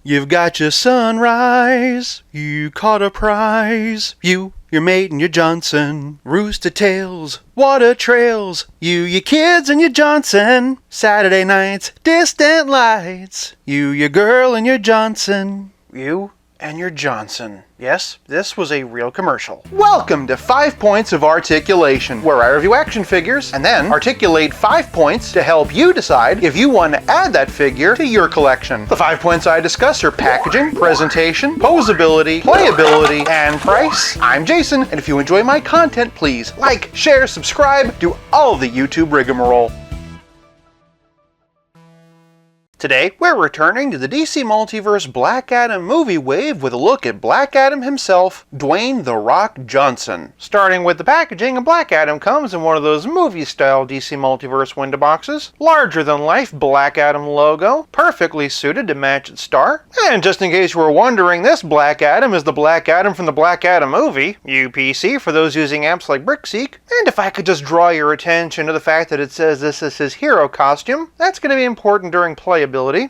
You've got your sunrise, you caught a prize. You, your mate and your Johnson, rooster tails, water trails. You, your kids and your Johnson, Saturday nights, distant lights. You, your girl and your Johnson. You and your Johnson. Yes, this was a real commercial. Welcome to 5 Points of Articulation, where I review action figures and then articulate 5 points to help you decide if you want to add that figure to your collection. The 5 points I discuss are packaging, presentation, posability, playability, and price. I'm Jason, and if you enjoy my content, please like, share, subscribe, do all of the YouTube rigmarole. Today, we're returning to the DC Multiverse Black Adam movie wave with a look at Black Adam himself, Dwayne "The Rock" Johnson. Starting with the packaging, Black Adam comes in one of those movie-style DC Multiverse window boxes, larger-than-life Black Adam logo, perfectly suited to match its star. And just in case you were wondering, this Black Adam is the Black Adam from the Black Adam movie, UPC for those using apps like BrickSeek. And if I could just draw your attention to the fact that it says this is his hero costume, that's going to be important during playability.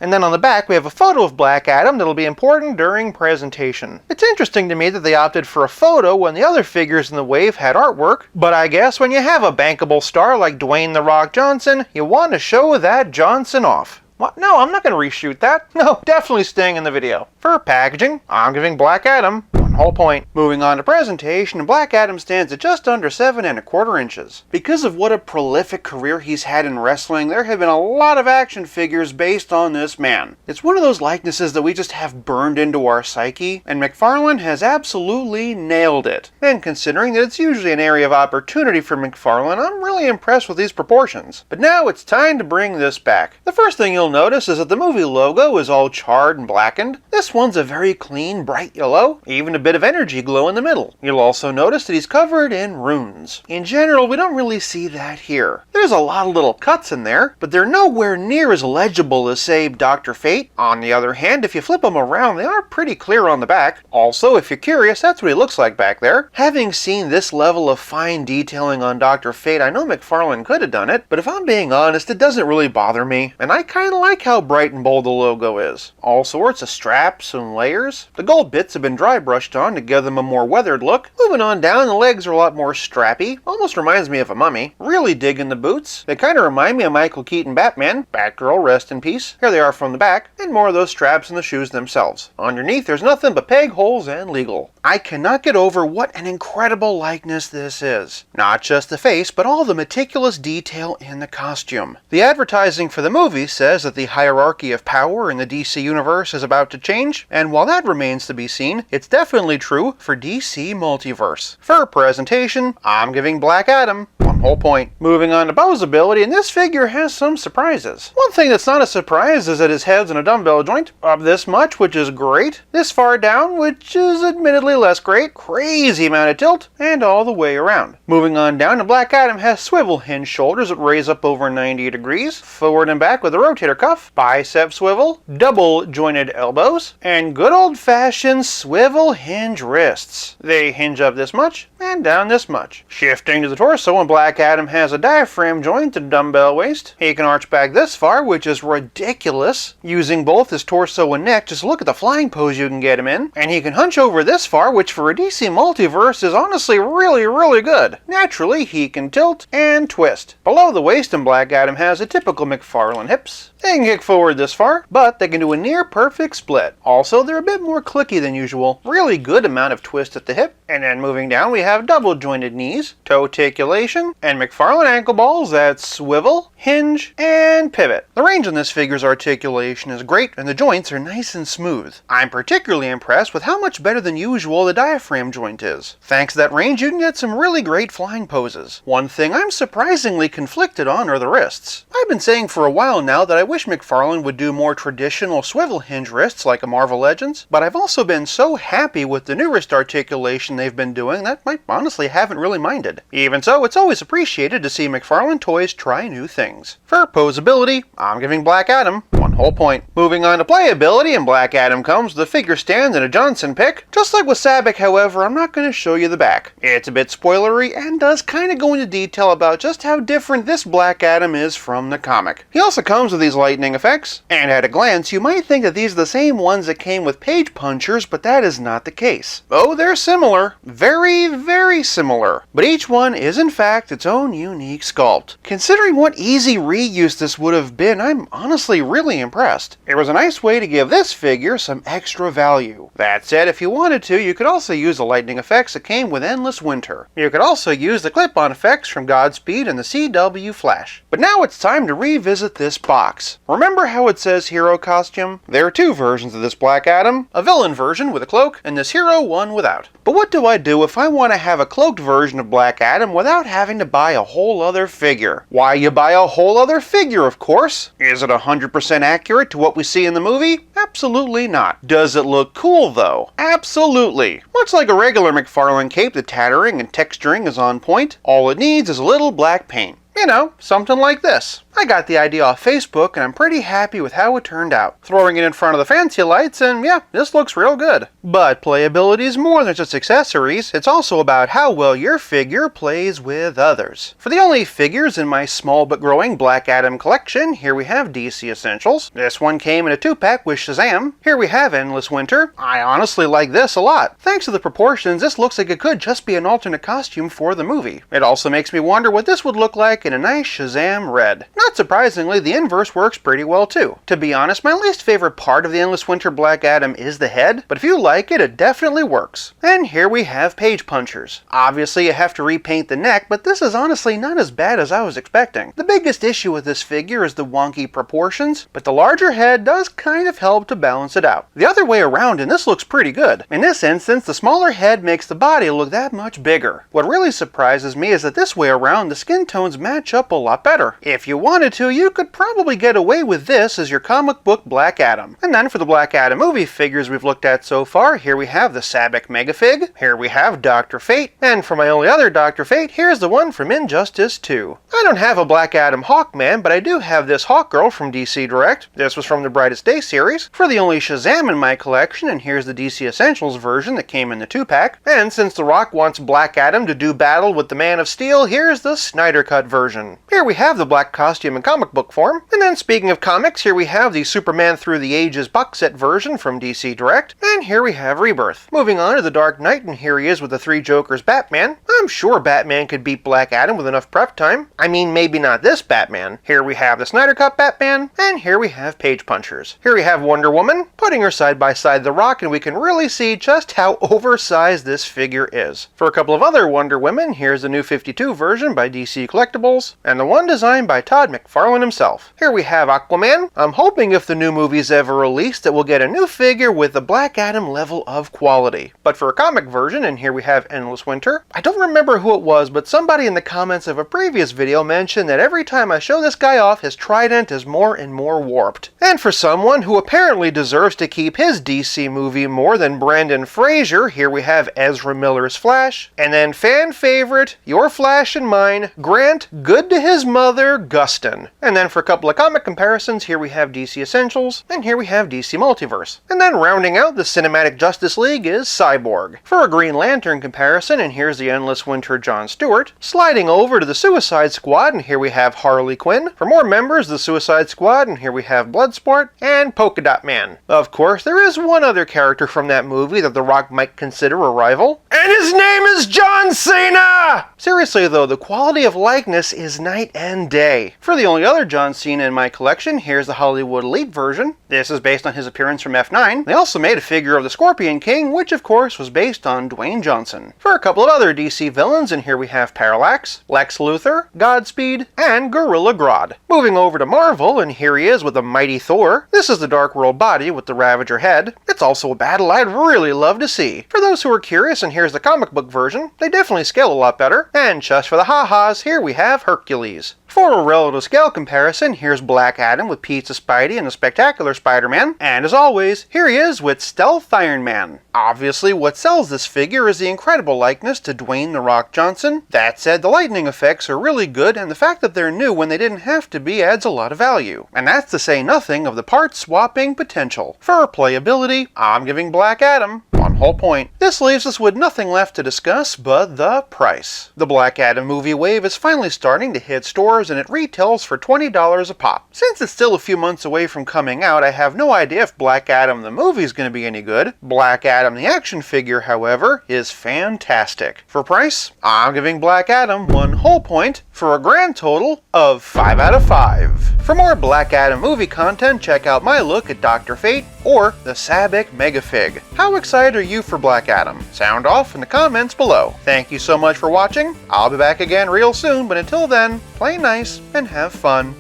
And then on the back we have a photo of Black Adam that'll be important during presentation. It's interesting to me that they opted for a photo when the other figures in the wave had artwork, but I guess when you have a bankable star like Dwayne "The Rock" Johnson, you want to show that Johnson off. What? No, I'm not going to reshoot that. No, definitely staying in the video. For packaging, I'm giving Black Adam whole point. Moving on to presentation, Black Adam stands at just under 7 1/4 inches. Because of what a prolific career he's had in wrestling, there have been a lot of action figures based on this man. It's one of those likenesses that we just have burned into our psyche, and McFarlane has absolutely nailed it. And considering that it's usually an area of opportunity for McFarlane, I'm really impressed with these proportions. But now it's time to bring this back. The first thing you'll notice is that the movie logo is all charred and blackened. This one's a very clean, bright yellow, even a bit of energy glow in the middle. You'll also notice that he's covered in runes. In general, we don't really see that here. There's a lot of little cuts in there, but they're nowhere near as legible as, say, Dr. Fate. On the other hand, if you flip them around, they are pretty clear on the back. Also, if you're curious, that's what he looks like back there. Having seen this level of fine detailing on Dr. Fate, I know McFarlane could have done it, but if I'm being honest, it doesn't really bother me, and I kinda like how bright and bold the logo is. All sorts of straps and layers. The gold bits have been dry brushed on to give them a more weathered look. Moving on down, the legs are a lot more strappy. Almost reminds me of a mummy. Really digging the boots. They kind of remind me of Michael Keaton Batman. Batgirl, rest in peace. Here they are from the back, and more of those straps in the shoes themselves. Underneath, there's nothing but peg holes and legal. I cannot get over what an incredible likeness this is. Not just the face, but all the meticulous detail in the costume. The advertising for the movie says that the hierarchy of power in the DC universe is about to change, and while that remains to be seen, it's definitely true for DC Multiverse. For presentation, I'm giving Black Adam one whole point. Moving on to posability, and this figure has some surprises. One thing that's not a surprise is that his head's in a dumbbell joint of this much, which is great. This far down, which is admittedly less great. Crazy amount of tilt, and all the way around. Moving on down, Black Adam has swivel hinge shoulders that raise up over 90 degrees, forward and back with a rotator cuff, bicep swivel, double jointed elbows, and good old-fashioned swivel hinge wrists. They hinge up this much and down this much. Shifting to the torso, and Black Adam has a diaphragm joint and dumbbell waist. He can arch back this far, which is ridiculous. Using both his torso and neck, just look at the flying pose you can get him in. And he can hunch over this far, which for a DC Multiverse is honestly really good. Naturally, he can tilt and twist. Below the waist, and Black Adam has a typical McFarlane hips. They can kick forward this far, but they can do a near perfect split. Also, they're a bit more clicky than usual. Really good amount of twist at the hip. And then moving down, we have double jointed knees, toe articulation, and McFarlane ankle balls that swivel, hinge, and pivot. The range on this figure's articulation is great, and the joints are nice and smooth. I'm particularly impressed with how much better than usual the diaphragm joint is. Thanks to that range, you can get some really great flying poses. One thing I'm surprisingly conflicted on are the wrists. I've been saying for a while now that I wish McFarlane would do more traditional swivel hinge wrists like a Marvel Legends, but I've also been so happy with the new wrist articulation they've been doing that I honestly haven't really minded. Even so, it's always appreciated to see McFarlane toys try new things. For posability, I'm giving Black Adam one whole point. Moving on to playability, and Black Adam comes with a figure stand and a Johnson pick. Just like with Sabek, however, I'm not going to show you the back. It's a bit spoilery and does kind of go into detail about just how different this Black Adam is from the comic. He also comes with these lightning effects, and at a glance you might think that these are the same ones that came with page punchers, but that is not the case. Oh, they're similar. Very, very similar. But each one is in fact its own unique sculpt. Considering what easy reuse this would have been, I'm honestly really impressed. It was a nice way to give this figure some extra value. That said, if you wanted to, you could also use the lightning effects that came with Endless Winter. You could also use the clip-on effects from Godspeed and the CW Flash. But now it's time to revisit this box. Remember how it says hero costume? There are two versions of this Black Adam, a villain version with a cloak and this hero one without. But what do I do if I want to have a cloaked version of Black Adam without having to buy a whole other figure? Why, you buy a whole other figure, of course. Is it 100% accurate to what we see in the movie? Absolutely not. Does it look cool though? Absolutely. Much like a regular McFarlane cape, the tattering and texturing is on point. All it needs is a little black paint. You know, something like this. I got the idea off Facebook and I'm pretty happy with how it turned out. Throwing it in front of the fancy lights and yeah, this looks real good. But playability is more than just accessories, it's also about how well your figure plays with others. For the only figures in my small but growing Black Adam collection, here we have DC Essentials. This one came in a 2-pack with Shazam. Here we have Endless Winter. I honestly like this a lot. Thanks to the proportions, this looks like it could just be an alternate costume for the movie. It also makes me wonder what this would look like in a nice Shazam red. Not surprisingly, the inverse works pretty well too. To be honest, my least favorite part of the Endless Winter Black Adam is the head, but if you like it, it definitely works. And here we have page punchers. Obviously you have to repaint the neck, but this is honestly not as bad as I was expecting. The biggest issue with this figure is the wonky proportions, but the larger head does kind of help to balance it out. The other way around, and this looks pretty good. In this instance, the smaller head makes the body look that much bigger. What really surprises me is that this way around, the skin tones match up a lot better. If you wanted to, you could probably get away with this as your comic book Black Adam. And then for the Black Adam movie figures we've looked at so far, here we have the Sabek Megafig, here we have Dr. Fate, and for my only other Dr. Fate, here's the one from Injustice 2. I don't have a Black Adam Hawkman, but I do have this Hawkgirl from DC Direct. This was from the Brightest Day series. For the only Shazam in my collection, and here's the DC Essentials version that came in the 2-pack. And since The Rock wants Black Adam to do battle with the Man of Steel, here's the Snyder Cut version. Here we have the black costume in comic book form. And then speaking of comics, here we have the Superman Through the Ages box set version from DC Direct. And here we have Rebirth. Moving on to the Dark Knight, and here he is with the Three Jokers Batman. I'm sure Batman could beat Black Adam with enough prep time. I mean, maybe not this Batman. Here we have the Snyder Cut Batman, and here we have page punchers. Here we have Wonder Woman, putting her side by side The Rock, and we can really see just how oversized this figure is. For a couple of other Wonder Women, here's the New 52 version by DC Collectibles, and the one designed by Todd McFarlane himself. Here we have Aquaman. I'm hoping if the new movie's ever released that we'll get a new figure with the Black Adam level of quality. But for a comic version, and here we have Endless Winter, I don't remember who it was, but somebody in the comments of a previous video mentioned that every time I show this guy off, his trident is more and more warped. And for someone who apparently deserves to keep his DC movie more than Brandon Fraser, here we have Ezra Miller's Flash, and then fan favorite, your Flash and mine, Grant Good to his mother, Gustin. And then for a couple of comic comparisons, here we have DC Essentials, and here we have DC Multiverse. And then rounding out the Cinematic Justice League is Cyborg. For a Green Lantern comparison, and here's the Endless Winter John Stewart. Sliding over to the Suicide Squad, and here we have Harley Quinn. For more members of the Suicide Squad, and here we have Bloodsport, and Polka Dot Man. Of course, there is one other character from that movie that The Rock might consider a rival, and his name is John Cena! Seriously though, the quality of likeness is night and day. For the only other John Cena in my collection, here's the Hollywood Elite version. This is based on his appearance from F9. They also made a figure of the Scorpion King, which of course was based on Dwayne Johnson. For a couple of other DC villains, and here we have Parallax, Lex Luthor, Godspeed, and Gorilla Grodd. Moving over to Marvel, and here he is with the mighty Thor. This is the Dark World body with the Ravager head. It's also a battle I'd really love to see. For those who are curious, and here's the comic book version, they definitely scale a lot better. And just for the ha-has, here we have Hercules. For a relative scale comparison, here's Black Adam with Pizza Spidey and the Spectacular Spider-Man, and as always, here he is with Stealth Iron Man. Obviously, what sells this figure is the incredible likeness to Dwayne "The Rock" Johnson. That said, the lightning effects are really good, and the fact that they're new when they didn't have to be adds a lot of value. And that's to say nothing of the part swapping potential. For playability, I'm giving Black Adam 1 whole point. This leaves us with nothing left to discuss but the price. The Black Adam movie wave is finally starting to hit stores, and it retails for $20 a pop. Since it's still a few months away from coming out, I have no idea if Black Adam the movie is going to be any good. Black Adam the action figure, however, is fantastic. For price, I'm giving Black Adam 1 whole point for a grand total of 5 out of 5. For more Black Adam movie content, check out my look at Dr. Fate or the Sabic Megafig. How excited are you for Black Adam? Sound off in the comments below. Thank you so much for watching. I'll be back again real soon, but until then, play nice and have fun.